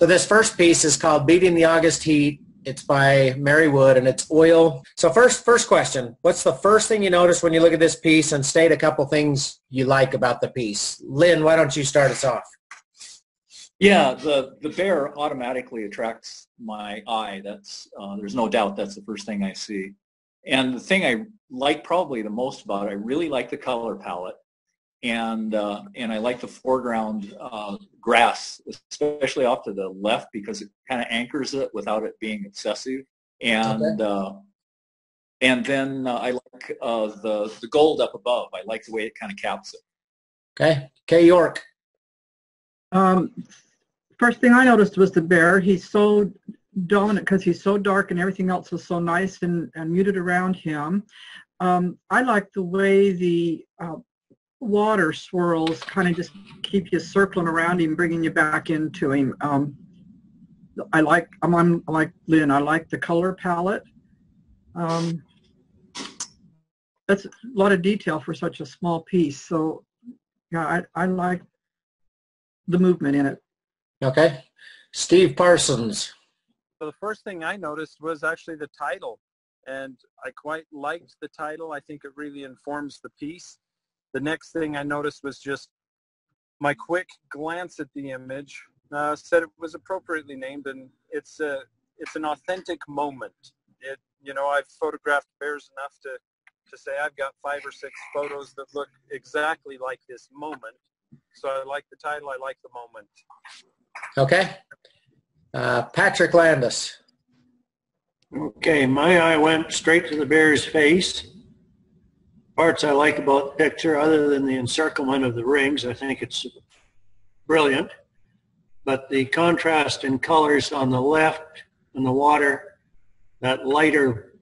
So this first piece is called Beating the August Heat. It's by Mary Wood, and it's oil. So first question, what's the first thing you notice when you look at this piece, and state a couple things you like about the piece? Lynn, why don't you start us off? Yeah, the bear automatically attracts my eye. That's there's no doubt that's the first thing I see. And the thing I like probably the most about it, I really like the color palette. And I like the foreground grass, especially off to the left, because it kind of anchors it without it being excessive. And okay. And then I like the gold up above. I like the way it kind of caps it. Okay, Kay York. First thing I noticed was the bear. He's so dominant because he's so dark and everything else was so nice and muted around him. I like the way the water swirls kind of just keep you circling around him, bringing you back into him. I like Lynn. I like the color palette. That's a lot of detail for such a small piece. So yeah, I like the movement in it. Okay, Steve Parsons. So the first thing I noticed was actually the title, and I quite liked the title. I think it really informs the piece. The next thing I noticed was just my quick glance at the image said it was appropriately named, and it's an authentic moment. I've photographed bears enough to say I've got 5 or 6 photos that look exactly like this moment. So I like the title. I like the moment. Okay, Patrick Landis. Okay, my eye went straight to the bear's face. Parts I like about the picture, other than the encirclement of the rings, I think it's brilliant. But the contrast in colors on the left and the water, that lighter,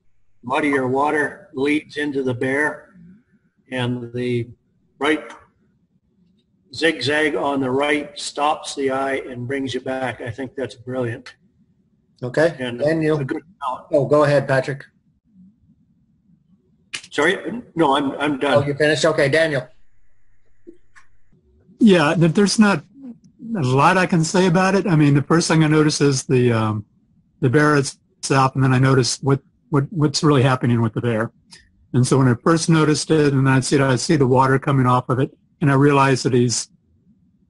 muddier water leads into the bear, and the bright zigzag on the right stops the eye and brings you back. I think that's brilliant. Okay, and Daniel. Oh, go ahead, Patrick. Sorry? No, I'm done. Oh, you finished? Okay, Daniel. Yeah, there's not a lot I can say about it. I mean, the first thing I notice is the bear itself, and then I notice what's really happening with the bear. And so when I first noticed it, and I see the water coming off of it, and I realize that he's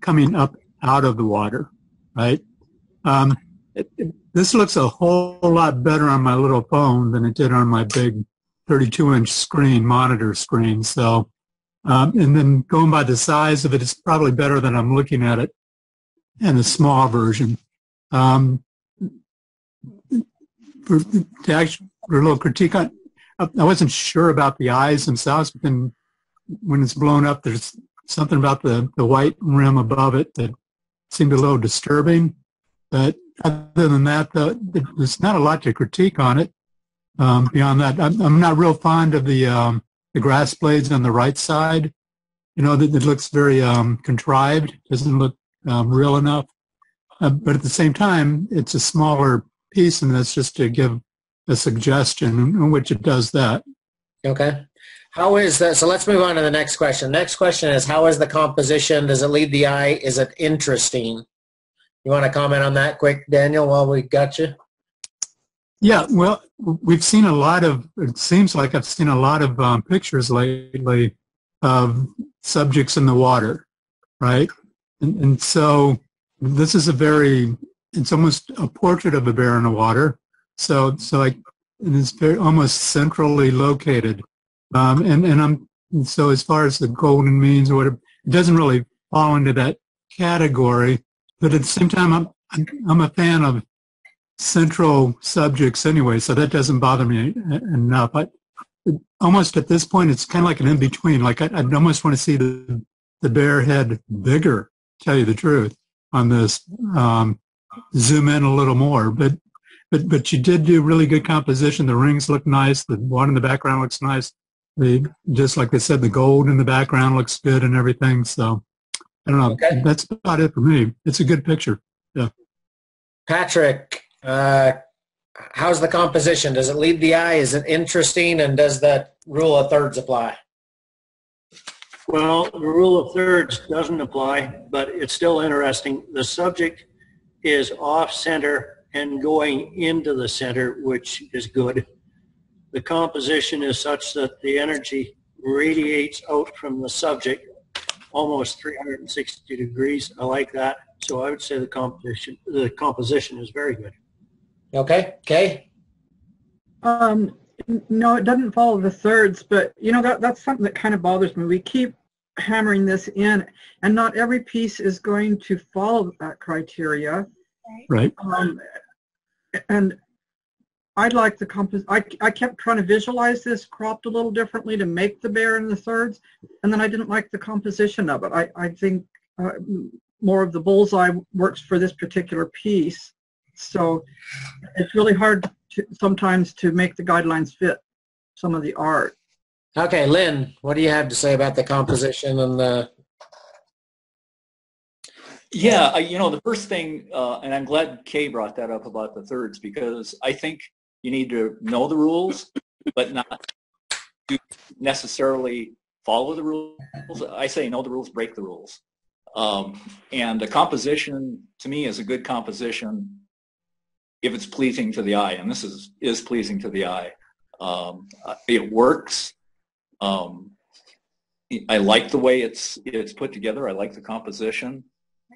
coming up out of the water, right? This looks a whole lot better on my little phone than it did on my big 32-inch monitor screen. So, and then going by the size of it, it's probably better than I'm looking at it in a small version. For a little critique on, I wasn't sure about the eyes themselves, but then when it's blown up, there's something about the white rim above it that seemed a little disturbing. But other than that, there's not a lot to critique on it. Beyond that, I'm not real fond of the grass blades on the right side. It looks very contrived. Doesn't look real enough. But at the same time, it's a smaller piece, and that's just to give a suggestion in which it does that. Okay. How is that? So let's move on to the next question. Next question is, how is the composition? Does it lead the eye? Is it interesting? You want to comment on that quick, Daniel, while we got you? Yeah, well, we've seen a lot of, it seems like I've seen a lot of pictures lately of subjects in the water, right? And so this is it's almost a portrait of a bear in the water. So it's very almost centrally located. So as far as the golden means or whatever, it doesn't really fall into that category. But at the same time, I'm a fan of central subjects anyway, so that doesn't bother me enough. Almost at this point, it's kind of like an in-between. Like I'd almost want to see the bear head bigger, tell you the truth, on this. Zoom in a little more. But you did do really good composition. The rings look nice. The water in the background looks nice. Just like they said, the gold in the background looks good and everything. So I don't know. Okay. That's about it for me. It's a good picture. Yeah. Patrick, how's the composition? Does it lead the eye? Is it interesting? And does that rule of thirds apply? Well, the rule of thirds doesn't apply, but it's still interesting. The subject is off center and going into the center, which is good. The composition is such that the energy radiates out from the subject almost 360 degrees. I like that. So I would say the composition is very good. Okay, Kay? No, it doesn't follow the thirds, but you know, that's something that kind of bothers me. We keep hammering this in, and not every piece is going to follow that criteria. Right. And I'd like the I kept trying to visualize this cropped a little differently to make the bear in the thirds, and then I didn't like the composition of it. I think more of the bullseye works for this particular piece. So it's really hard sometimes to make the guidelines fit some of the art. Okay, Lynn, what do you have to say about the composition and the... Yeah, you know, the first thing, and I'm glad Kay brought that up about the thirds, because I think you need to know the rules, but not necessarily follow the rules. I say know the rules, break the rules. And the composition, to me, is a good composition if it's pleasing to the eye, and this is pleasing to the eye. It works. I like the way it's put together. I like the composition.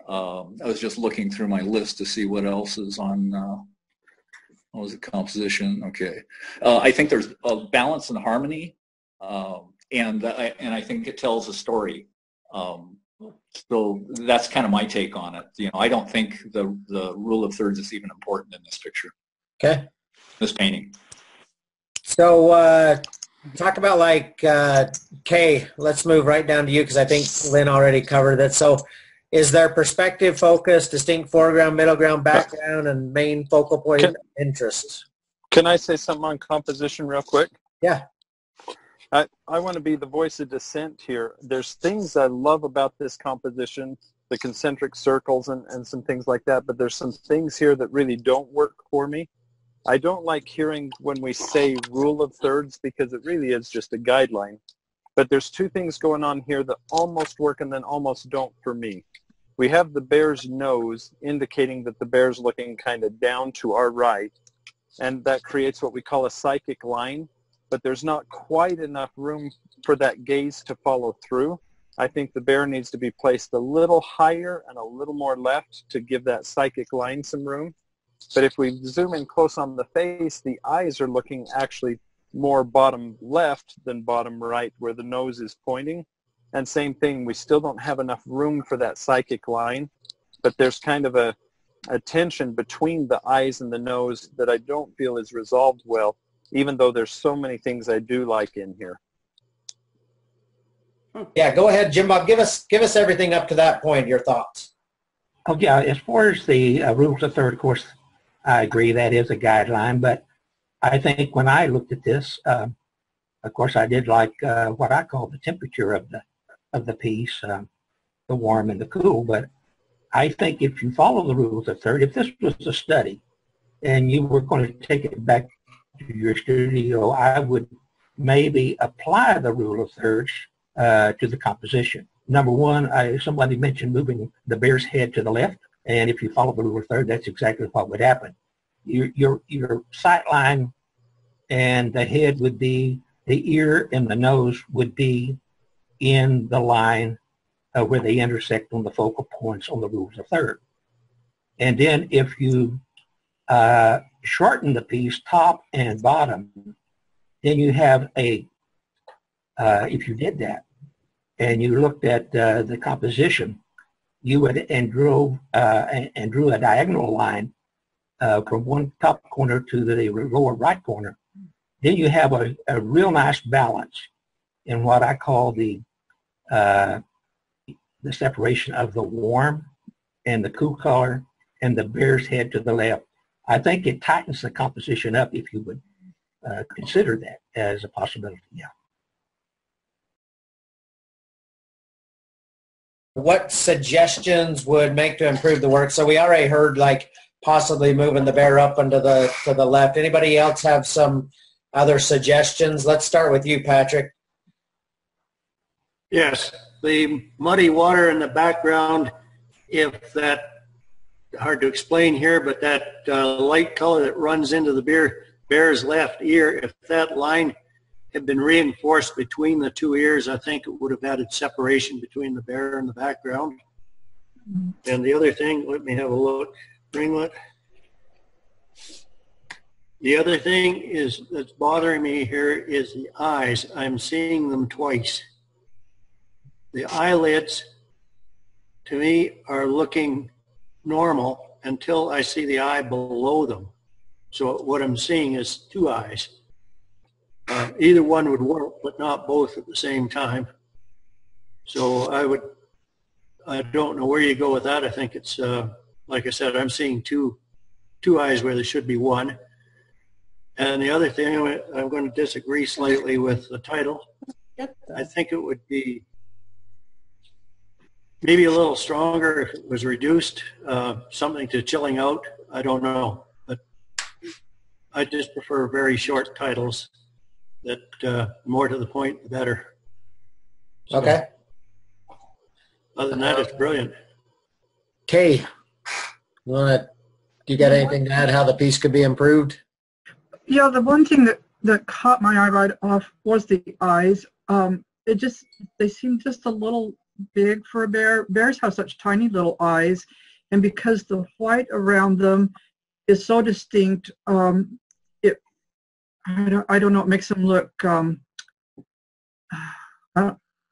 I was just looking through my list to see what else is on, what was the composition? Okay. I think there's a balance and harmony, and I think it tells a story. So that's kind of my take on it. You know, I don't think the rule of thirds is even important in this picture. Okay. This painting. So talk about like, Kay, let's move right down to you because I think Lynn already covered that. So is there perspective, focus, distinct foreground, middle ground, background, and main focal point interests? Can I say something on composition real quick? Yeah. I want to be the voice of dissent here. There's things I love about this composition, the concentric circles and some things like that, but there's some things here that really don't work for me. I don't like hearing when we say rule of thirds because it really is just a guideline. But there's two things going on here that almost work and then almost don't for me. We have the bear's nose indicating that the bear's looking kind of down to our right, and that creates what we call a psychic line. But there's not quite enough room for that gaze to follow through. I think the bear needs to be placed a little higher and a little more left to give that psychic line some room. But if we zoom in close on the face, the eyes are looking actually more bottom left than bottom right where the nose is pointing. And same thing, we still don't have enough room for that psychic line, but there's kind of a tension between the eyes and the nose that I don't feel is resolved well, even though there's so many things I do like in here. Yeah, go ahead, Jim Bob. Give us everything up to that point, your thoughts. Oh, yeah, as far as the rules of third, of course, I agree that is a guideline, but I think when I looked at this, of course, I did like what I call the temperature of the piece, the warm and the cool, but I think if you follow the rules of third, if this was a study and you were going to take it back to your studio, I would maybe apply the rule of thirds to the composition. Number one, somebody mentioned moving the bear's head to the left, and if you follow the rule of third, that's exactly what would happen. Your sight line and the head would be, the ear and the nose would be in the line where they intersect on the focal points on the rules of third. And then if you shorten the piece top and bottom, then you have if you did that and you looked at the composition, you would and drew a diagonal line from one top corner to the lower right corner. Then you have a real nice balance in what I call the separation of the warm and the cool color and the bear's head to the left. I think it tightens the composition up if you would consider that as a possibility. Yeah. What suggestions would make to improve the work? So we already heard like possibly moving the bear up and to the left. Anybody else have some other suggestions? Let's start with you, Patrick. Yes, the muddy water in the background, if that hard to explain here, but that light color that runs into the bear's left ear, if that line had been reinforced between the two ears, I think it would have added separation between the bear and the background. And the other thing, let me have a look, ringlet. The other thing is that's bothering me here is the eyes. I'm seeing them twice. The eyelids, to me, are looking normal until I see the eye below them. So what I'm seeing is two eyes. Either one would work, but not both at the same time. So I don't know where you go with that. I think it's, like I said, I'm seeing two eyes where there should be one. And the other thing, I'm going to disagree slightly with the title. I think it would be maybe a little stronger if it was reduced, something to chilling out. I don't know, but I just prefer very short titles that more to the point, the better. So, Okay. Other than that, it's brilliant. Kay, do you got anything to add how the piece could be improved? Yeah, the one thing that caught my eye right off was the eyes. They seem just a little big for a bear. Bears have such tiny little eyes, and because the white around them is so distinct, I don't know, it makes them look, I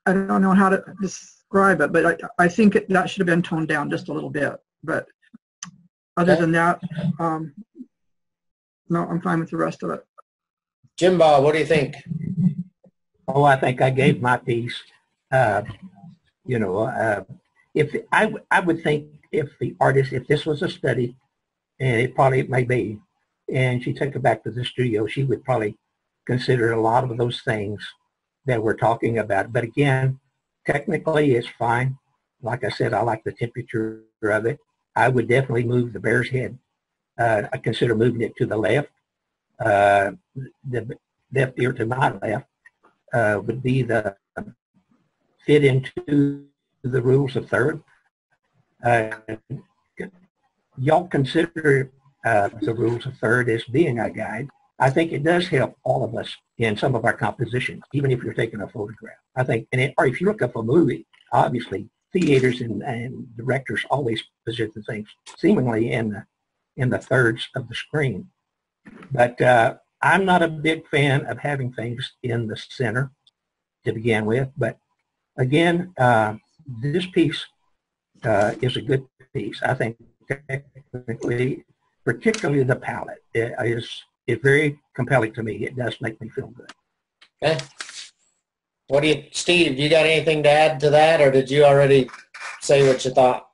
don't know how to describe it, but I think that should have been toned down just a little bit. But other than that, no, I'm fine with the rest of it. Jim Bob, what do you think? Oh, I think I gave my piece. You know, if I would think if the artist, if this was a study, and it probably may be, and she took it back to the studio, she would probably consider a lot of those things that we're talking about. But again, technically it's fine. Like I said, I like the temperature of it. I would definitely move the bear's head. I consider moving it to the left. The left ear to my left would be the fit into the rules of third. Y'all consider the rules of third as being a guide. I think it does help all of us in some of our compositions, even if you're taking a photograph. I think, or if you look up a movie, obviously theaters and directors always position things seemingly in the thirds of the screen. But I'm not a big fan of having things in the center to begin with. But again, this piece is a good piece. I think technically, particularly the palette is very compelling to me. It does make me feel good. Okay. Steve, you got anything to add to that, or did you already say what you thought?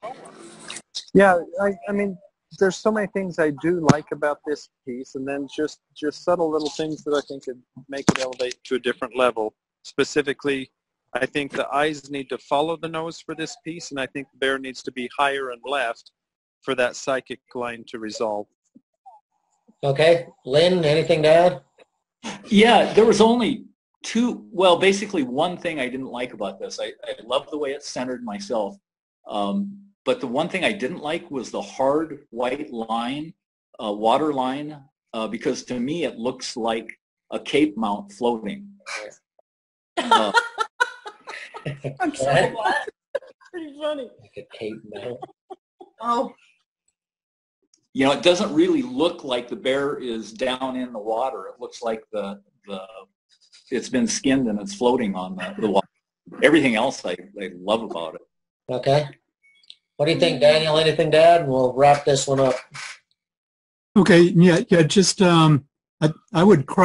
Yeah, I mean, there's so many things I do like about this piece, and then just subtle little things that I think could make it elevate to a different level. Specifically, I think the eyes need to follow the nose for this piece, and I think the bear needs to be higher and left for that psychic line to resolve. Okay. Lynn, anything to add? Yeah, there was only basically one thing I didn't like about this. I love the way it's centered myself. But the one thing I didn't like was the hard white line, water line, because to me it looks like a cape mount floating. I'm sorry, what? Pretty funny. Like a cape mount. Oh. You know, it doesn't really look like the bear is down in the water. It looks like it's been skinned and it's floating on the water. Everything else I love about it. Okay. What do you think, Daniel? Anything to add? We'll wrap this one up. Okay, yeah, just I would go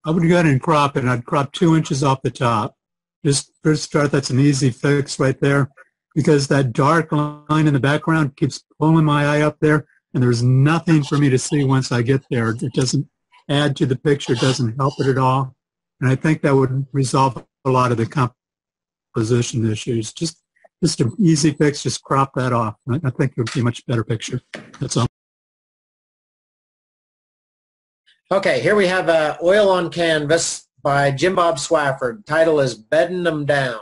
ahead and crop it. I'd crop 2 inches off the top. Just first start, that's an easy fix right there, because that dark line in the background keeps pulling my eye up there, and there's nothing for me to see once I get there. It doesn't add to the picture, doesn't help it at all, and I think that would resolve a lot of the composition issues. Just an easy fix, just crop that off. I think it would be a much better picture. That's all. Okay, here we have Oil on Canvas by Jim Bob Swafford. Title is Bedding 'em Down.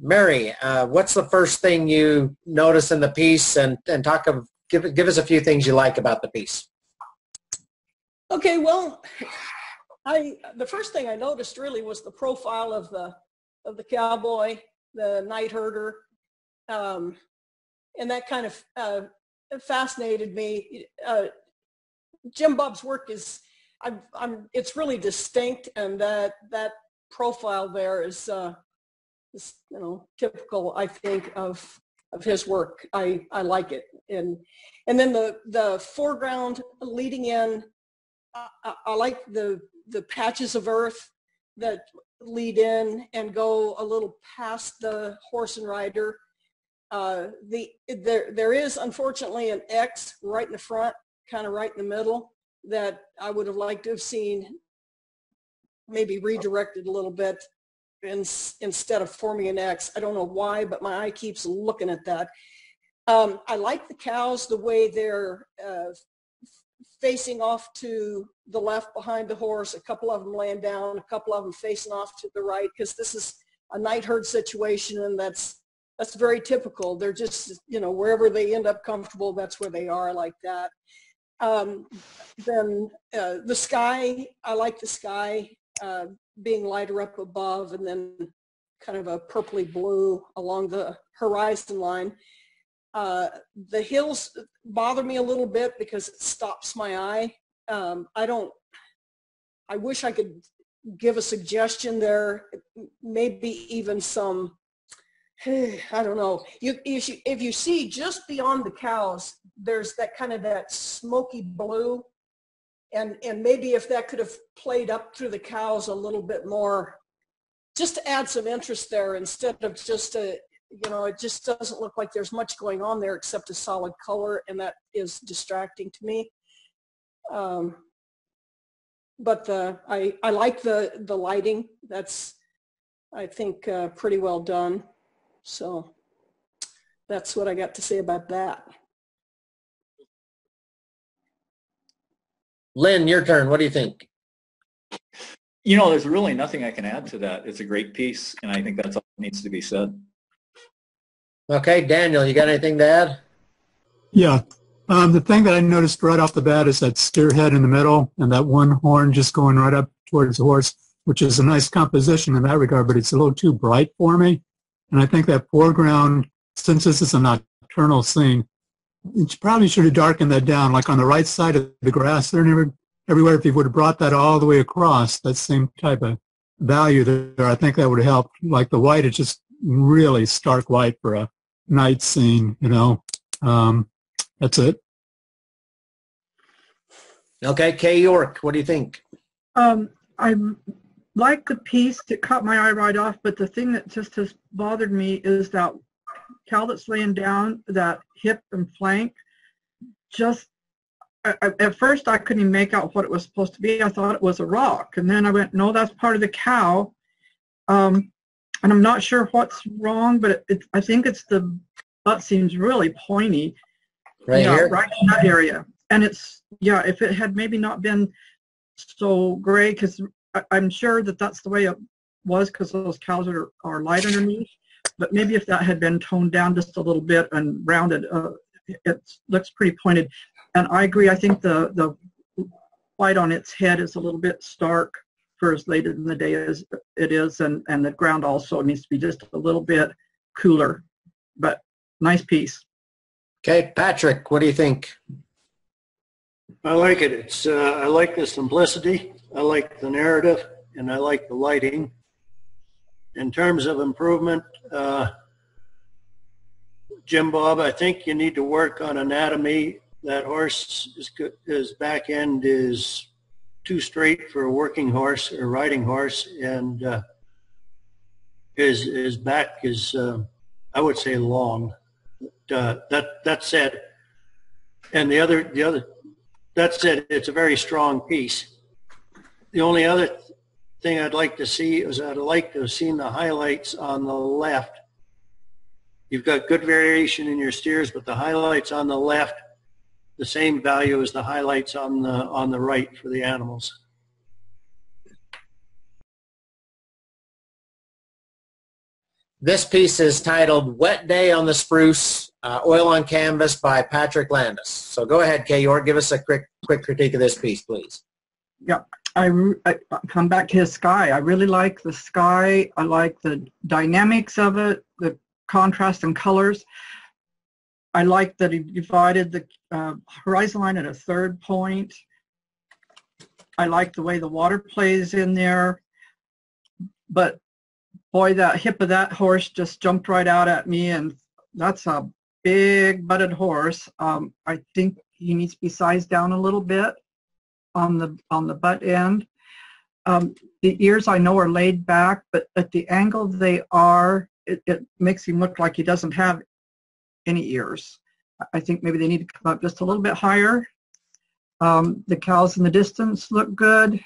Mary, what's the first thing you notice in the piece, and give us a few things you like about the piece? Okay, well, the first thing I noticed really was the profile of the cowboy, the night herder, and that kind of fascinated me. Jim Bob's work is, it's really distinct, and that profile there is typical, I think, of his work. I like it, and then the foreground leading in. I like the patches of earth that lead in and go a little past the horse and rider. There is unfortunately an X right in the front, kind of right in the middle, that I would have liked to have seen maybe redirected a little bit instead of forming an X. I don't know why, but my eye keeps looking at that. I like the cows, the way they're facing off to the left behind the horse, a couple of them laying down, a couple of them facing off to the right, because this is a night herd situation, and that's very typical. They're just, wherever they end up comfortable, that's where they are, like that. Then the sky, I like the sky being lighter up above, and then kind of a purpley blue along the horizon line. The hills bother me a little bit because it stops my eye. I wish I could give a suggestion there, maybe even some, I don't know. If you see just beyond the cows, there's that kind of that smoky blue, and maybe if that could have played up through the cows a little bit more, just to add some interest there, instead of just it just doesn't look like there's much going on there except a solid color, and that is distracting to me. But I like the lighting. That's, I think, pretty well done. So that's what I got to say about that. Lynn, your turn. What do you think? There's really nothing I can add to that. It's a great piece, and I think that's all that needs to be said. Okay, Daniel, you got anything to add? Yeah. The thing that I noticed right off the bat is that steer head in the middle and that one horn just going right up towards the horse, which is a nice composition in that regard, but it's a little too bright for me. And I think that foreground, since this is a nocturnal scene, it probably should have darkened that down, like on the right side of the grass there and everywhere. If you would have brought that all the way across, that same type of value there, I think that would have helped. Like the white, it's just really stark white for a night scene, that's it. Okay, Kay York, what do you think? I like the piece. It caught my eye right off, but the thing that just has bothered me is that cow that's laying down, that hip and flank. Just at first I couldn't even make out what it was supposed to be. I thought it was a rock, and then I went, no, that's part of the cow. And I'm not sure what's wrong, but I think it's the butt seems really pointy. Right here? Right in that area. And it's, if it had maybe not been so gray, because I'm sure that's the way it was, because those cows are light underneath. But maybe if that had been toned down just a little bit and rounded, it looks pretty pointed. And I agree. I think the white on its head is a little bit stark for as late in the day as it is, and the ground also needs to be just a little bit cooler. But nice piece. Okay, Patrick, what do you think? I like it. It's I like the simplicity, I like the narrative, and I like the lighting. In terms of improvement, Jim Bob, I think you need to work on anatomy. That horse his back end is too straight for a working horse or riding horse, and his back is I would say long. That said, and the other that said, it's a very strong piece. The only other thing I'd like to see is I'd like to have seen the highlights on the left. You've got good variation in your steers, but the highlights on the left, the same value as the highlights on the right for the animals. This piece is titled Wet Day on the Spruce, Oil on Canvas by Patrick Landis. So go ahead, Kay York, give us a quick critique of this piece, please. Yeah, I come back to his sky. I really like the sky. I like the dynamics of it, the contrast and colors. I like that he divided the horizon line at a third point. I like the way the water plays in there. But boy, that hip of that horse just jumped right out at me, and that's a big butted horse. I think he needs to be sized down a little bit on the butt end. The ears I know are laid back, but at the angle they are, it makes him look like he doesn't have any ears. I think maybe they need to come up just a little bit higher. The cows in the distance look good.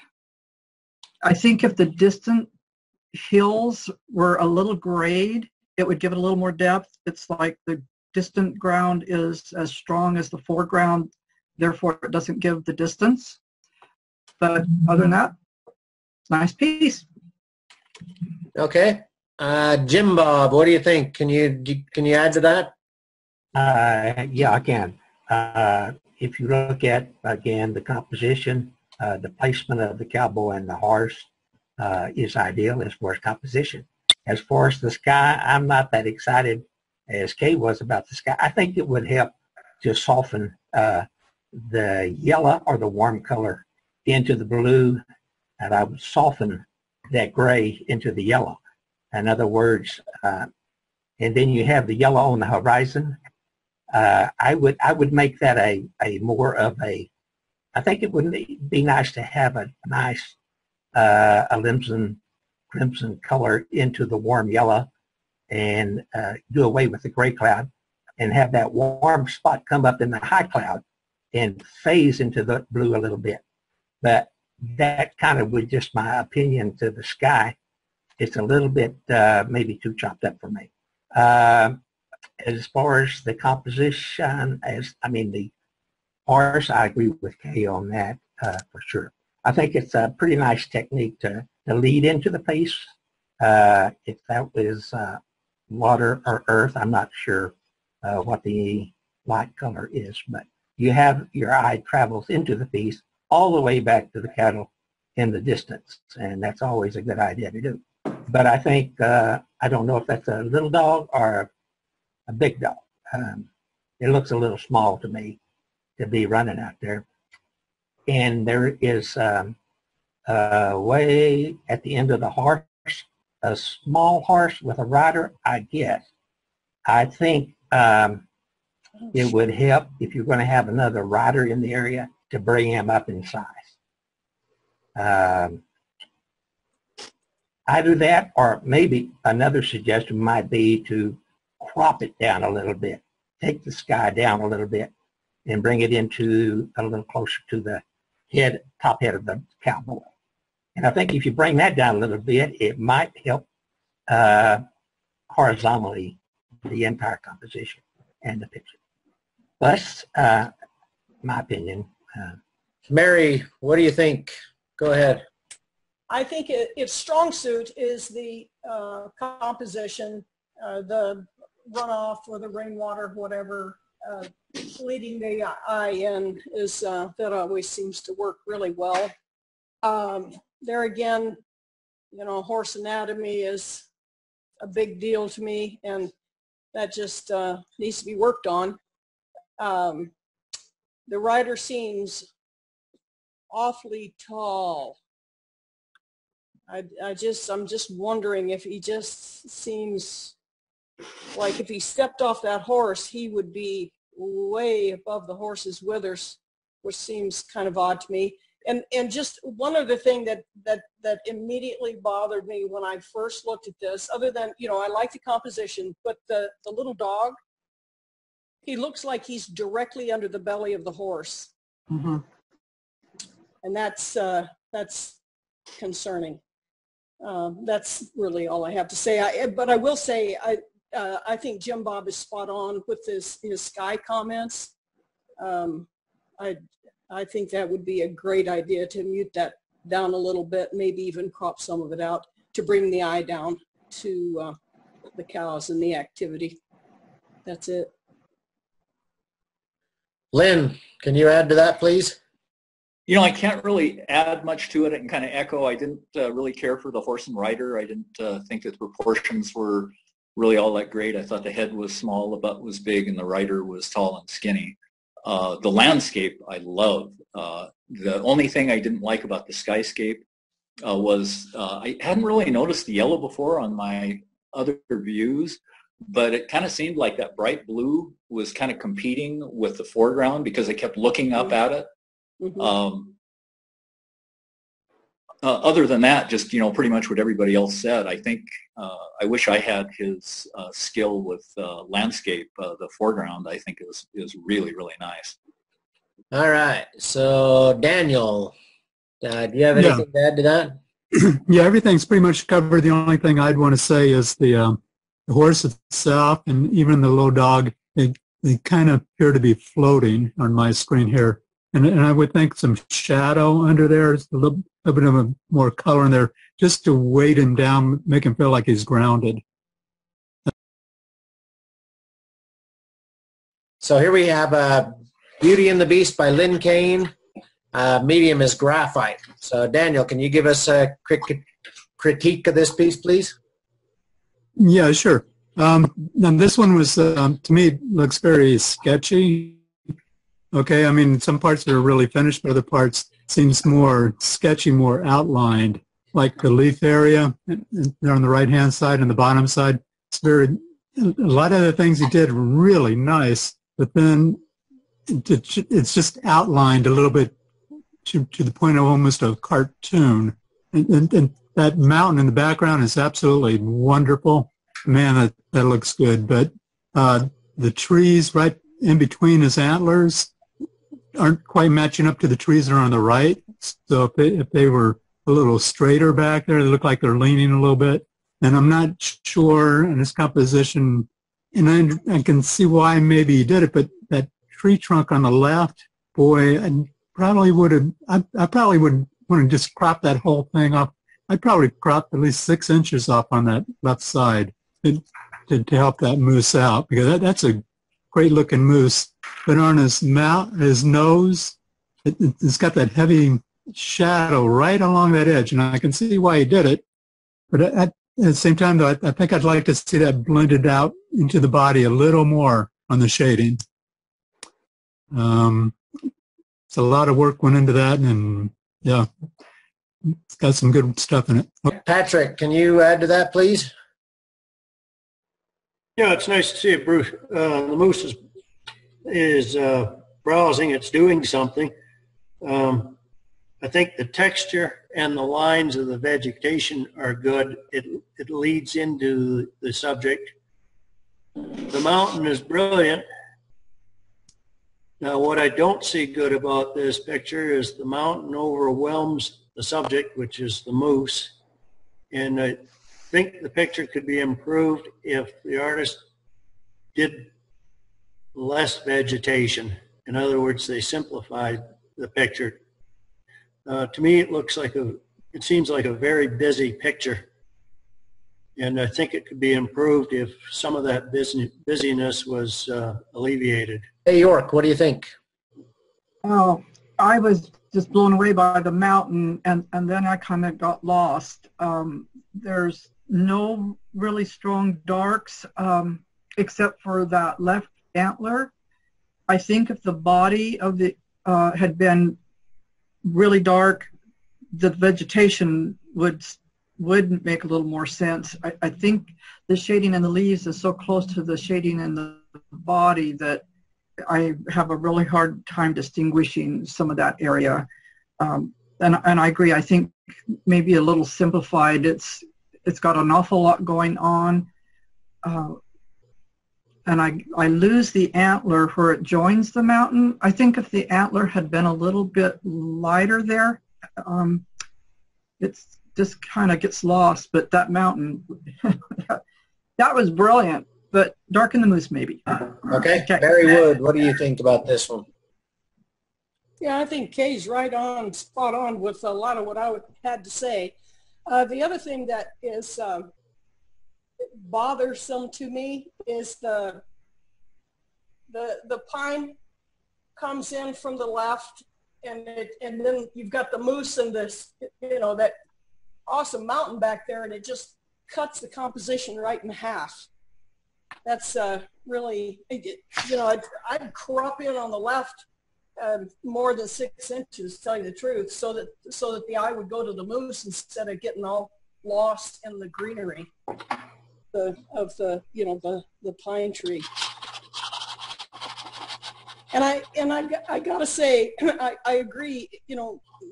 I think if the distant hills were a little grade, it would give it a little more depth. It's like the distant ground is as strong as the foreground, therefore it doesn't give the distance. But other than that, nice piece. Okay. Jim Bob, what do you think? Can you add to that? Yeah, I can. If you look at, again, the composition, the placement of the cowboy and the horse is ideal as far as composition. As far as the sky, I'm not that excited as Kay was about the sky. I think it would help to soften the yellow or the warm color into the blue, and I would soften that gray into the yellow. In other words, and then you have the yellow on the horizon. I would make that a more of a, I think it would be nice to have a nice crimson color into the warm yellow, and do away with the gray cloud and have that warm spot come up in the high cloud and phase into the blue a little bit. But that kind of would just my opinion to the sky. It's a little bit maybe too chopped up for me. As far as the composition, the horse, I agree with Kay on that for sure. I think it's a pretty nice technique to lead into the piece. If that was water or earth, I'm not sure what the light color is, but you have your eye travels into the piece all the way back to the cattle in the distance, and that's always a good idea to do. But I think, I don't know if that's a little dog or a big dog. It looks a little small to me to be running out there. And there is way at the end of the horse, a small horse with a rider, I guess. I think it would help if you're going to have another rider in the area to bring him up in size. Either that, or maybe another suggestion might be to crop it down a little bit. Take the sky down a little bit and bring it into a little closer to the top head of the cowboy. And I think if you bring that down a little bit, it might help horizontally the entire composition and the picture. That's my opinion. Mary, what do you think? Go ahead. I think its strong suit is the composition, the runoff or the rainwater, whatever, leading the eye in is that always seems to work really well. There again, horse anatomy is a big deal to me, and that just needs to be worked on. The rider seems awfully tall. I'm just wondering if he just seems like if he stepped off that horse, he would be way above the horse's withers, which seems kind of odd to me. And just one other thing that immediately bothered me when I first looked at this, other than, I like the composition, but the little dog, he looks like he's directly under the belly of the horse. Mm-hmm. And that's concerning. That's really all I have to say. But I will say, I think Jim Bob is spot on with his sky comments. I think that would be a great idea to mute that down a little bit, maybe even crop some of it out to bring the eye down to the cows and the activity. That's it. Lynn, can you add to that, please? You know, I can't really add much to it and kind of echo. I didn't really care for the horse and rider. I didn't think that the proportions were really all that great. I thought the head was small, the butt was big, and the rider was tall and skinny. The landscape I love. The only thing I didn't like about the skyscape was I hadn't really noticed the yellow before on my other views, but it kind of seemed like that bright blue was kind of competing with the foreground because I kept looking up at it. Other than that, just, you know, pretty much what everybody else said. I think I wish I had his skill with landscape, the foreground. I think is really, really nice. All right. So, Daniel, do you have anything to add to that? Yeah, everything's pretty much covered. The only thing I'd want to say is the horse itself and even the little dog, they kind of appear to be floating on my screen here. And I would think some shadow under there, is a little bit of a more color in there, just to weight him down, make him feel like he's grounded. So here we have Beauty and the Beast by Lynn Kane. Medium is graphite. So Daniel, can you give us a quick critique of this piece, please? Yeah, sure. Now this one was, to me, looks very sketchy. Okay, I mean, some parts are really finished, but other parts seems more sketchy, more outlined, like the leaf area there on the right-hand side and the bottom side. It's a lot of the things he did really nice, but then it's just outlined a little bit to the point of almost a cartoon. And that mountain in the background is absolutely wonderful. Man, that looks good. But the trees right in between his antlers aren't quite matching up to the trees that are on the right. So if they were a little straighter back there, they look like they're leaning a little bit. And I'm not sure in his composition, and I can see why maybe he did it, but that tree trunk on the left, boy, I probably would want to just crop that whole thing off. I'd probably crop at least 6 inches off on that left side to help that moose out, because that's a great looking moose. But on his mouth, his nose, it's got that heavy shadow right along that edge, and I can see why he did it. But at the same time, though, I think I'd like to see that blended out into the body a little more on the shading. So a lot of work went into that, and yeah, it's got some good stuff in it. Patrick, can you add to that, please? Yeah, it's nice to see it, Bruce. The moose is browsing. It's doing something. I think the texture and the lines of the vegetation are good. It leads into the subject. The mountain is brilliant. Now, what I don't see good about this picture is the mountain overwhelms the subject, which is the moose. And I think the picture could be improved if the artist did less vegetation. In other words, they simplified the picture. To me, it seems like a very busy picture. And I think it could be improved if some of that busyness was alleviated. Hey, York, what do you think? Oh, I was just blown away by the mountain, and then I kind of got lost. There's no really strong darks except for that left antler. I think if the body of the had been really dark, the vegetation would make a little more sense. I think the shading in the leaves is so close to the shading in the body that I have a really hard time distinguishing some of that area. And I agree. I think maybe a little simplified. It's got an awful lot going on. And I lose the antler where it joins the mountain. I think if the antler had been a little bit lighter there, it's just kind of gets lost. But that mountain, that was brilliant. But Dark in the Moose, maybe. Okay. Barry Wood, what do you think about this one? Yeah, I think Kay's right on, spot on with a lot of what I had to say. The other thing that is bothersome to me is the pine comes in from the left, and then you've got the moose and this, that awesome mountain back there, and it just cuts the composition right in half. That's really, I'd crop in on the left more than 6 inches, to tell you the truth, so that the eye would go to the moose instead of getting all lost in the greenery of the pine tree. And I gotta say, I agree.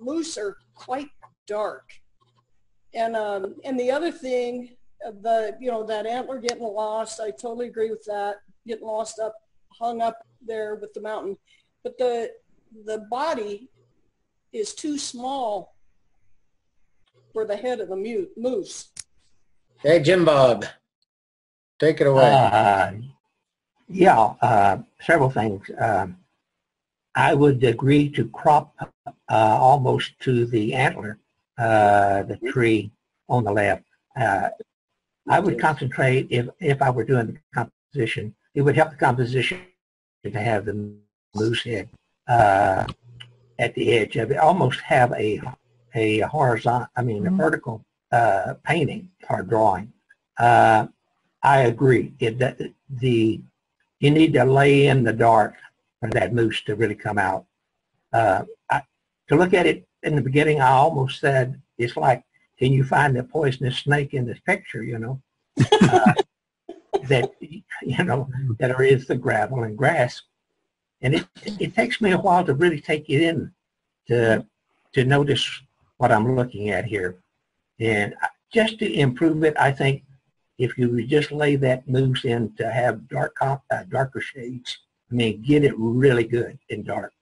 Moose are quite dark, and the other thing, that antler getting lost, I totally agree with that. Getting lost hung up there with the mountain, but the body is too small for the head of the moose. Hey, Jim Bob, take it away. Several things. I would agree to crop almost to the antler, the tree on the left. I would concentrate, if I were doing the composition, it would help the composition to have the moose head at the edge of it, almost have a horizontal, a vertical painting or drawing. I agree. You need to lay in the dark for that moose to really come out. To look at it in the beginning, I almost said, it's like, can you find the poisonous snake in this picture, that there is the gravel and grass. And it takes me a while to really take it in to notice what I'm looking at here. And just to improve it, I think if you would just lay that moose in to have darker shades, get it really good in dark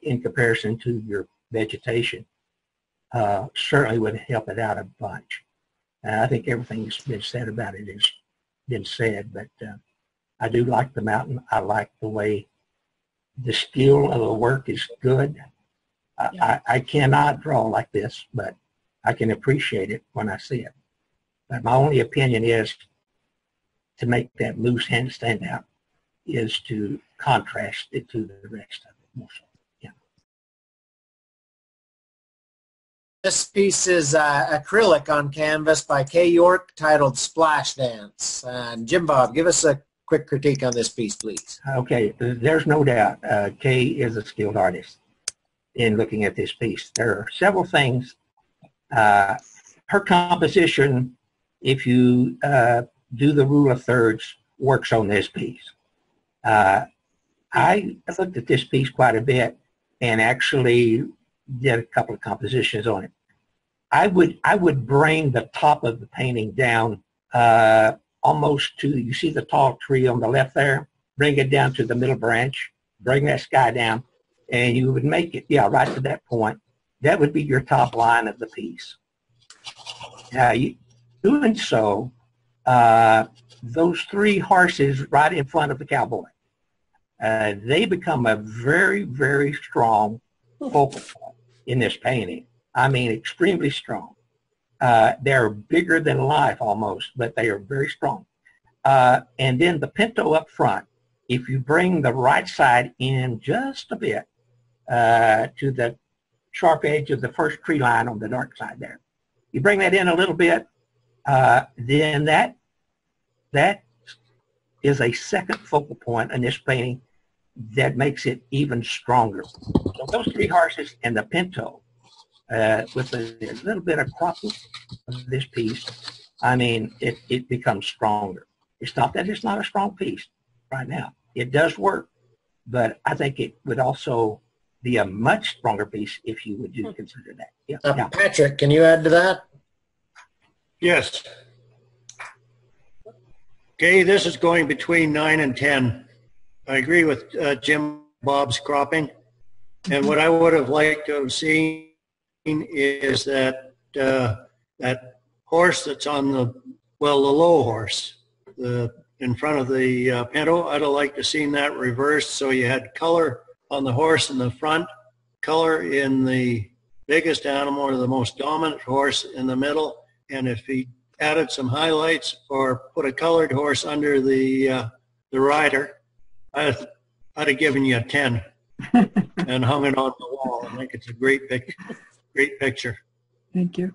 in comparison to your vegetation, certainly would help it out a bunch. I think everything that's been said about it has been said, but I do like the mountain. I like the way the skill of the work is good. I cannot draw like this, but I can appreciate it when I see it. But my only opinion is to make that moose hand stand out is to contrast it to the rest of it. Yeah. This piece is acrylic on canvas by Kay York, titled Splash Dance. And Jim Bob, give us a quick critique on this piece, please. Okay, there's no doubt Kay is a skilled artist in looking at this piece. There are several things. Her composition, if you do the rule of thirds, works on this piece. I looked at this piece quite a bit and actually did a couple of compositions on it. I would bring the top of the painting down almost to, you see the tall tree on the left there? Bring it down to the middle branch, bring that sky down, and you would make it, right to that point. That would be your top line of the piece. Doing so, those three horses right in front of the cowboy, they become a very, very strong focal point in this painting. Extremely strong. They're bigger than life almost, but they are very strong. And then the pinto up front, if you bring the right side in just a bit to the sharp edge of the first tree line on the dark side there, you bring that in a little bit, then that is a second focal point in this painting that makes it even stronger. So those three horses and the pinto, with a little bit of cropping of this piece, it becomes stronger. It's not that it's not a strong piece right now. It does work, but I think it would also be a much stronger piece if you would consider that. Yeah. Patrick, can you add to that? Yes. Okay, this is going between 9 and 10. I agree with Jim Bob's cropping. And what I would have liked to have seen is that that horse that's on the low horse, in front of the pinto. I'd have liked to seen that reversed so you had color on the horse in the front, color in the biggest animal or the most dominant horse in the middle, and if he added some highlights or put a colored horse under the rider, I'd have given you a 10 and hung it on the wall. I think it's a great picture. Thank you.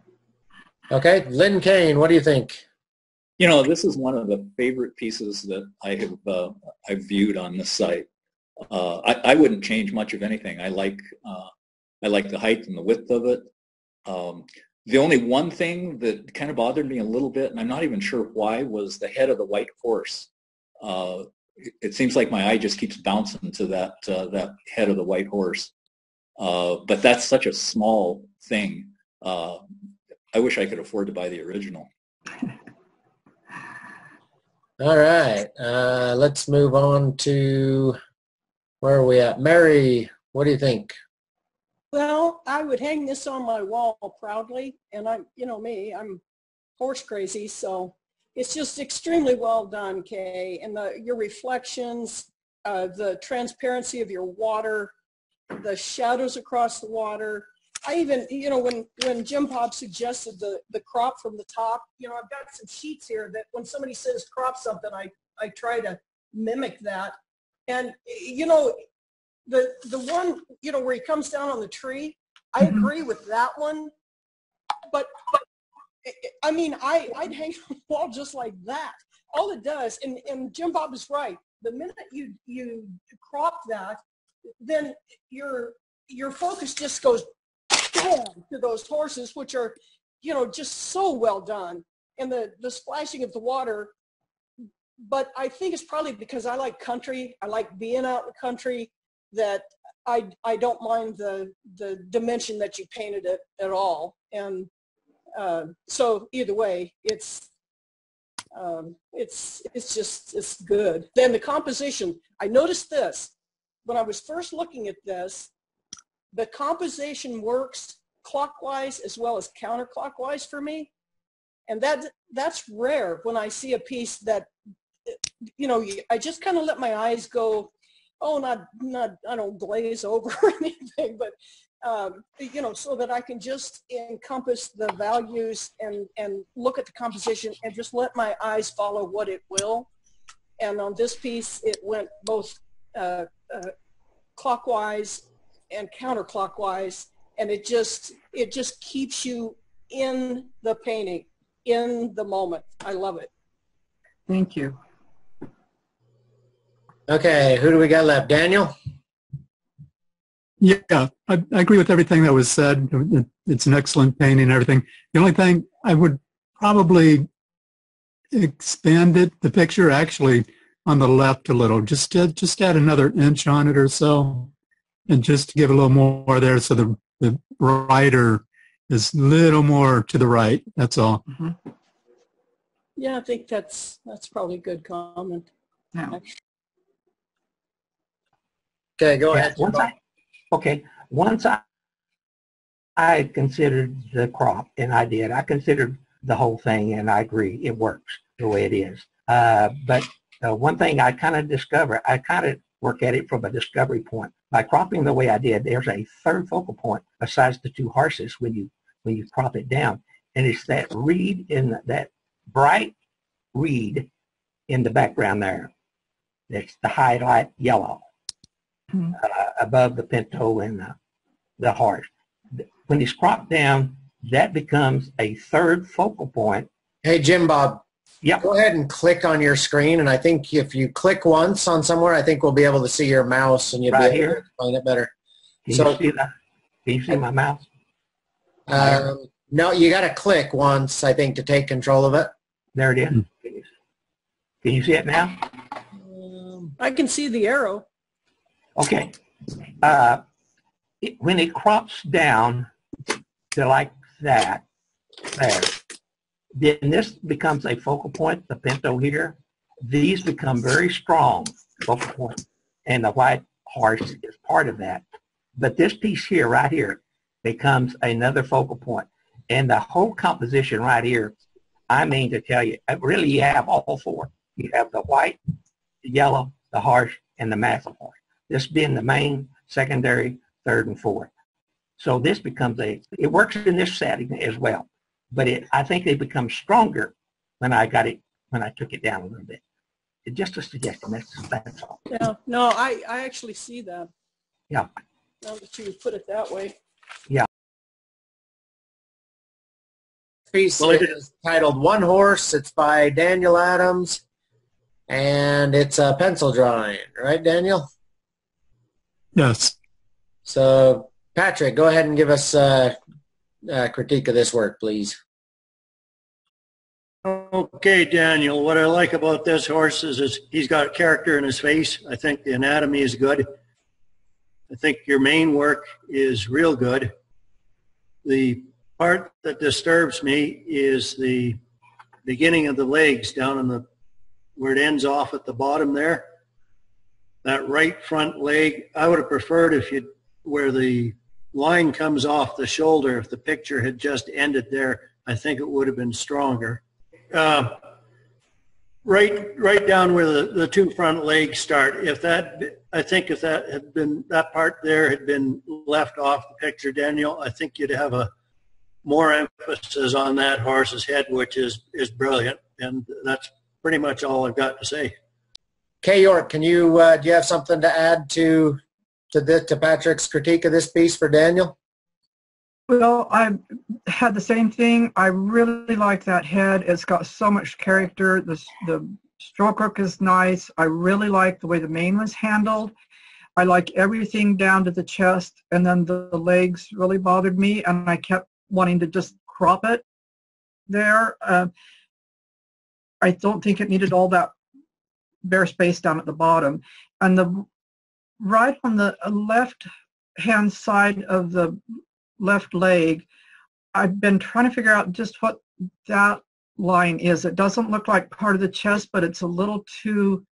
Okay, Lynn Kane, what do you think? You know, this is one of the favorite pieces that I've viewed on this site. I wouldn't change much of anything. I like the height and the width of it. The only one thing that kind of bothered me a little bit, and I'm not even sure why, was the head of the white horse. It seems like my eye just keeps bouncing to that head of the white horse. But that's such a small thing. I wish I could afford to buy the original. All right, let's move on to, where are we at? Mary, what do you think? Well, I would hang this on my wall proudly, and you know me, I'm horse crazy, so it's just extremely well done, Kay. And your reflections, the transparency of your water, the shadows across the water. I even, you know, when Jim Bob suggested the crop from the top, you know, I've got some sheets here that when somebody says crop something, I try to mimic that. And, you know, the one, you know, where he comes down on the tree, I agree with that one. But I mean, I'd hang on the wall just like that. All it does, and Jim Bob is right, the minute you crop that, then your focus just goes to those horses, which are, you know, just so well done, and the splashing of the water. But I think it's probably because I like country, I like being out in the country, that I don't mind the dimension that you painted it at all. And so either way, it's good. Then the composition, I noticed this when I was first looking at this. The composition works clockwise as well as counterclockwise for me. And that's rare when I see a piece that, you know, I just kind of let my eyes go, oh, I don't glaze over or anything, but, you know, so that I can just encompass the values and look at the composition and just let my eyes follow what it will. And on this piece, it went both clockwise and counterclockwise, and it just keeps you in the painting, in the moment. I love it. Thank you. Okay, who do we got left? Daniel? Yeah, I agree with everything that was said. It's an excellent painting and everything. The only thing I would probably expand the picture actually on the left a little, just add another inch on it or so, and just to give a little more there so the rider is a little more to the right. That's all. Mm-hmm. Yeah, I think that's probably a good comment. Yeah. Okay, go ahead. Once I considered the crop, and I considered the whole thing, and I agree, it works the way it is. But one thing I kind of discovered, I kind of work at it from a discovery point. By cropping the way I did, there's a third focal point besides the two horses when you crop it down, and it's that reed that bright reed in the background there. That's the highlight yellow above the pinto and the horse. When it's cropped down, that becomes a third focal point. Hey, Jim Bob. Yep. Go ahead and click on your screen, and I think if you click once on somewhere, I think we'll be able to see your mouse, and you'll Right be able here. to explain it better. Can So, you see that? Can you see my mouse? no, you got to click once, I think, to take control of it. There it is. Can you see it now? I can see the arrow. Okay. When it crops down to like that, there, then this becomes a focal point, the pinto here. These become very strong focal points, and the white horse is part of that. But this piece here, right here, becomes another focal point. And the whole composition right here, I mean to tell you, really you have all four. You have the white, the yellow, the harsh, and the massive horse. This being the main, secondary, third, and fourth. So this becomes it works in this setting as well. But I think it becomes stronger when I got it, when I took it down a little bit. It's just a suggestion. That's all. Yeah, no, I actually see that. Yeah. Now that you put it that way. Yeah. Piece is titled One Horse. It's by Daniel Adams, and it's a pencil drawing, right, Daniel? Yes. So, Patrick, go ahead and give us a critique of this work, please. Okay, Daniel, what I like about this horse is he's got character in his face. I think the anatomy is good. I think your main work is real good. The part that disturbs me is the beginning of the legs down in where it ends off at the bottom there. That right front leg, I would have preferred where the line comes off the shoulder, if the picture had just ended there, I think it would have been stronger. Right down where the two front legs start. I think if that part there had been left off the picture, Daniel, I think you'd have a more emphasis on that horse's head, which is brilliant. And that's pretty much all I've got to say. Kay York, do you have something to add to Patrick's critique of this piece for Daniel? Well, I had the same thing. I really like that head. It's got so much character. The stroke work is nice. I really like the way the mane was handled. I like everything down to the chest, and then the legs really bothered me, and I kept wanting to just crop it there. I don't think it needed all that bare space down at the bottom. And right on the left-hand side of the left leg, I've been trying to figure out just what that line is. It doesn't look like part of the chest, but it's a little too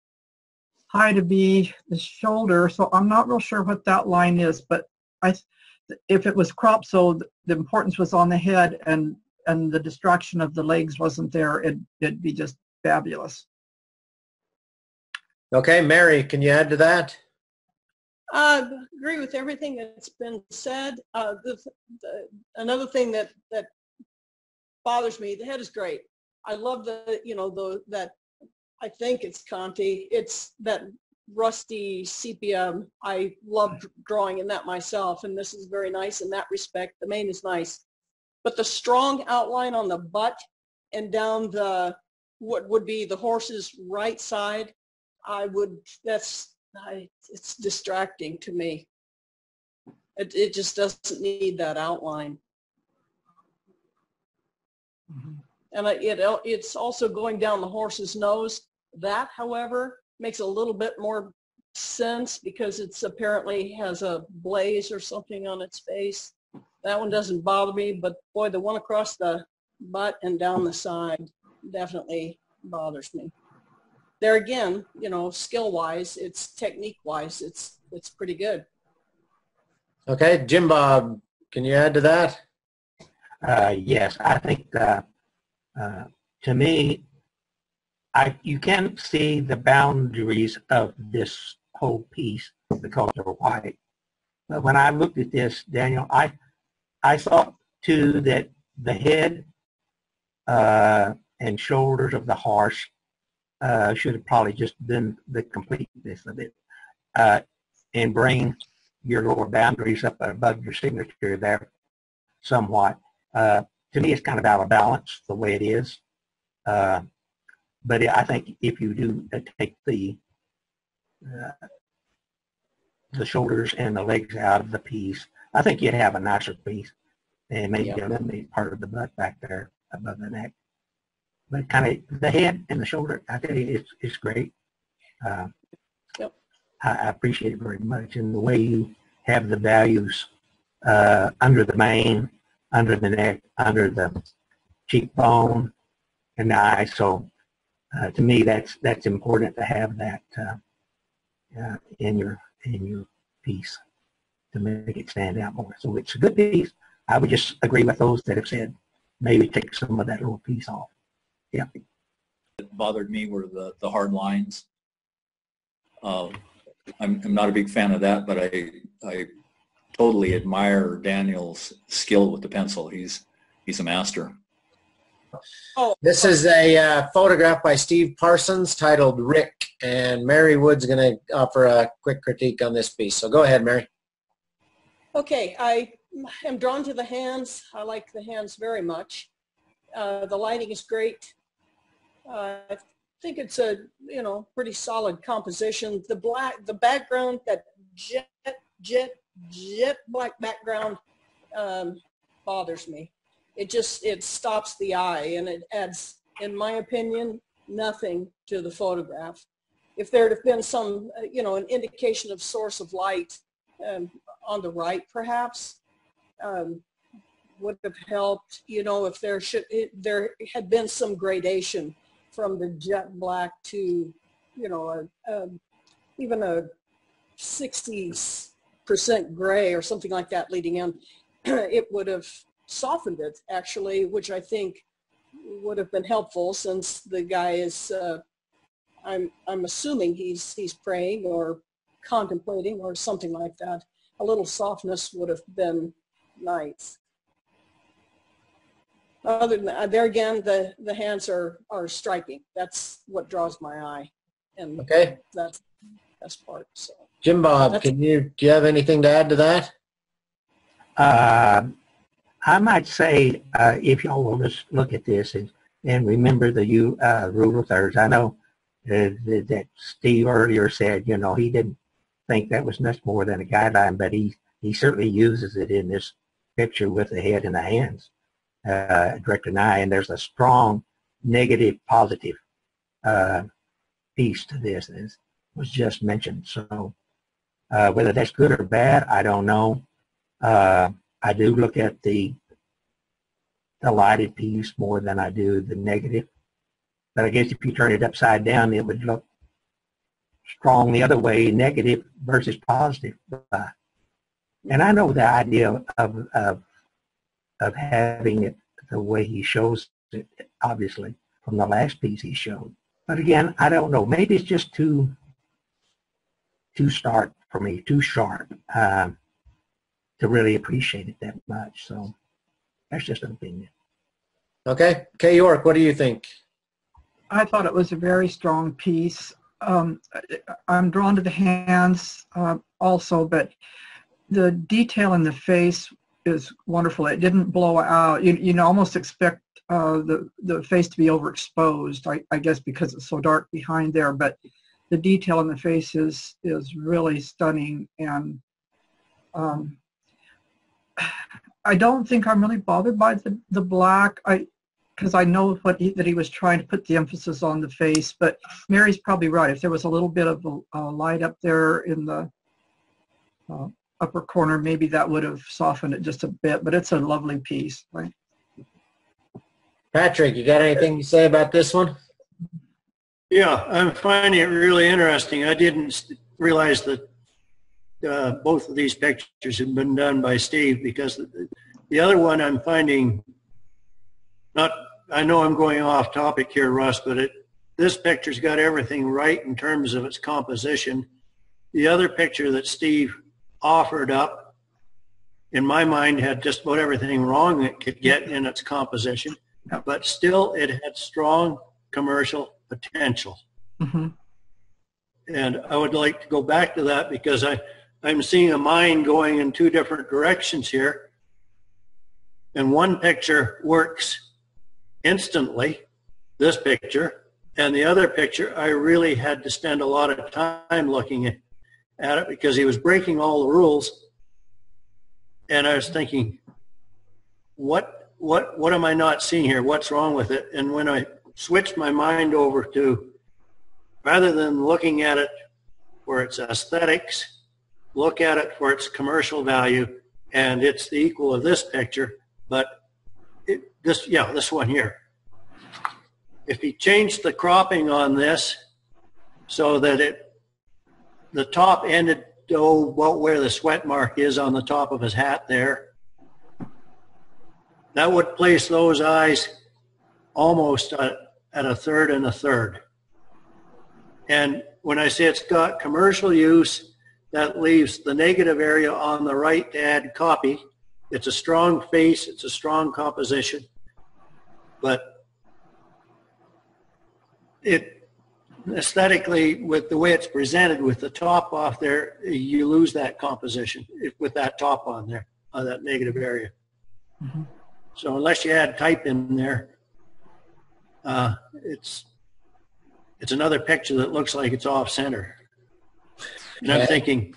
high to be the shoulder, so I'm not real sure what that line is. But if it was cropped so the importance was on the head and the distraction of the legs wasn't there, it'd be just fabulous. Okay, Mary, can you add to that? Agree with everything that's been said. Another thing that bothers me, the head is great. I love that I think it's Conti. It's that rusty sepia. I love drawing in that myself, and this is very nice in that respect. The mane is nice, but the strong outline on the butt and down what would be the horse's right side, it's distracting to me. It just doesn't need that outline. Mm-hmm. And it's also going down the horse's nose. That, however, makes a little bit more sense because it's apparently has a blaze or something on its face. That one doesn't bother me, but boy, the one across the butt and down the side definitely bothers me. There again, skill-wise, it's technique-wise, it's pretty good. Okay, Jim Bob, can you add to that? Yes, I think to me, you can't see the boundaries of this whole piece because they're white. But when I looked at this, Daniel, I thought too that the head and shoulders of the horse should have probably just been the completeness of it, and bring your lower boundaries up above your signature there somewhat. To me, it's kind of out of balance the way it is. But I think if you do take the shoulders and the legs out of the piece, I think you'd have a nicer piece, and maybe eliminate part of the butt back there above the neck. But kind of the head and the shoulder, I tell you, it's great. I appreciate it very much, and the way you have the values under the mane, under the neck, under the cheekbone, and the eye. So to me, that's important to have that in your piece to make it stand out more. So it's a good piece. I would just agree with those that have said maybe take some of that little piece off. Yeah. What bothered me were the hard lines. I'm not a big fan of that, but I totally admire Daniel's skill with the pencil. He's a master. Oh, this is a photograph by Steve Parsons titled Rick, and Mary Wood's going to offer a quick critique on this piece. So go ahead, Mary. okay. I am drawn to the hands. I like the hands very much. The lighting is great. I think it's a, pretty solid composition. The background, that jet black background bothers me. It stops the eye, and it adds, in my opinion, nothing to the photograph. If there had been some, an indication of source of light on the right, perhaps, would have helped. If there had been some gradation from the jet black to, even a 60% gray or something like that leading in, it would have softened it, actually, which I think would have been helpful, since the guy is, I'm assuming he's praying or contemplating or something like that. A little softness would have been nice. Other than that, there again, the hands are striking. That's what draws my eye, and Okay. that's the best part. So, Jim Bob, do you have anything to add to that? I might say, if y'all will just look at this and remember the rule of thirds. I know that Steve earlier said, he didn't think that was much more than a guideline, but he certainly uses it in this picture with the head and the hands, direct and eye, and there's a strong negative positive piece to this, as was just mentioned. So whether that's good or bad, I don't know. I do look at the lighted piece more than I do the negative. But I guess if you turn it upside down, it would look strong the other way, negative versus positive. And I know the idea of having it the way he shows it, obviously, from the last piece he showed. But again, I don't know. Maybe it's just too stark for me, too sharp to really appreciate it that much. So that's just an opinion. Okay. Kay York, what do you think? I thought it was a very strong piece. I'm drawn to the hands also, but the detail in the face is wonderful. It didn't blow out. You almost expect the face to be overexposed, I guess, because it's so dark behind there, but the detail in the face is really stunning. And I don't think I'm really bothered by the black, because I know that he was trying to put the emphasis on the face. But Mary's probably right. If there was a little bit of a light up there in the upper corner, maybe that would have softened it just a bit. But it's a lovely piece, right? Patrick, you got anything to say about this one? Yeah, I'm finding it really interesting. I didn't realize that both of these pictures have been done by Steve, because the other one I'm finding not, I know I'm going off topic here, Russ, but this picture's got everything right in terms of its composition. The other picture that Steve offered up, in my mind, had just about everything wrong it could get in its composition, but still it had strong commercial potential. Mm-hmm. And I would like to go back to that, because I'm seeing a mind going in two different directions here. And one picture works instantly, this picture, and the other picture I really had to spend a lot of time looking at it, because he was breaking all the rules. And I was thinking, what am I not seeing here? What's wrong with it? And when I switched my mind over to, rather than looking at it for its aesthetics, look at it for its commercial value, and it's the equal of this picture, but this one here. If he changed the cropping on this so that the top ended about where the sweat mark is on the top of his hat there, that would place those eyes almost at a third and a third. And when I say it's got commercial use, that leaves the negative area on the right to add copy. It's a strong face, it's a strong composition, but it aesthetically, with the way it's presented with the top off there, you lose that composition with that top on there, on that negative area. Mm-hmm. So unless you add type in there, it's another picture that looks like it's off center. And I'm thinking,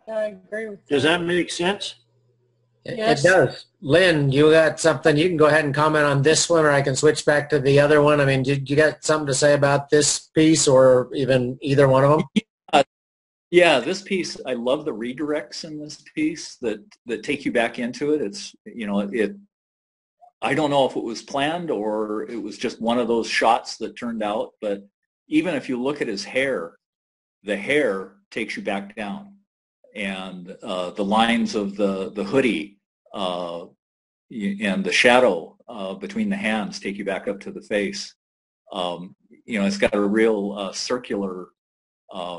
I agree with does that. that make sense? Yes. It does. Lynn, you got something? You can go ahead and comment on this one, or I can switch back to the other one. I mean, did you got something to say about this piece, or even either one of them? Yeah, this piece, I love the redirects in this piece that take you back into it. It's, you know, I don't know if it was planned or it was just one of those shots that turned out, but even if you look at his hair, the hair takes you back down. And the lines of the hoodie and the shadow between the hands take you back up to the face. You know, it's got a real circular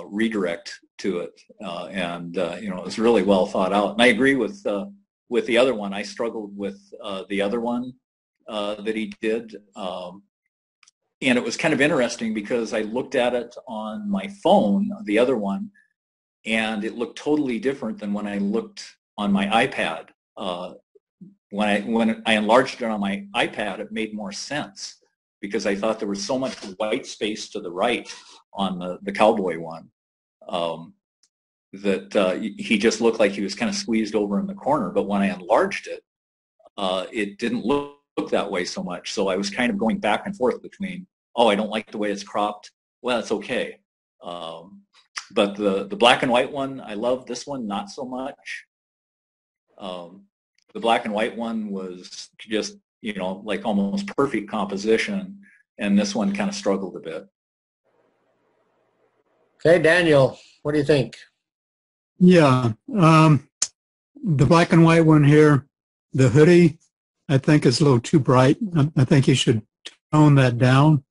redirect to it, and you know, it's really well thought out. And I agree with the other one. I struggled with the other one that he did, and it was kind of interesting because I looked at it on my phone, the other one, and it looked totally different than when I looked on my iPad. When I enlarged it on my iPad, it made more sense because I thought there was so much white space to the right on the cowboy one that he just looked like he was kind of squeezed over in the corner. But when I enlarged it, it didn't look that way so much. So I was kind of going back and forth between, oh, I don't like the way it's cropped. Well, it's okay. But the black and white one, I love. This one, not so much. The black and white one was just, you know, like almost perfect composition, and this one kind of struggled a bit. Okay, Daniel, what do you think? Yeah, the black and white one here, the hoodie, I think is a little too bright. I think you should tone that down,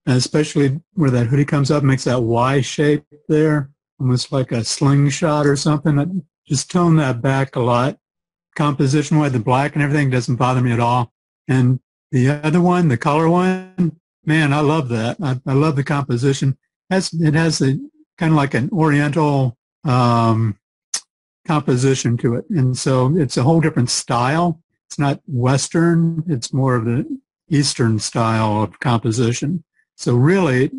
and especially where that hoodie comes up, makes that Y shape there, almost like a slingshot or something. Just tone that back a lot. Composition-wise, the black and everything doesn't bother me at all. And the other one, the color one, man, I love that. I love the composition. It has a kind of like an oriental composition to it. And so it's a whole different style. It's not Western. It's more of the Eastern style of composition. So really,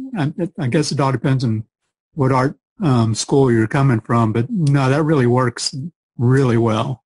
I guess it all depends on what art school you're coming from. But no, that really works really well.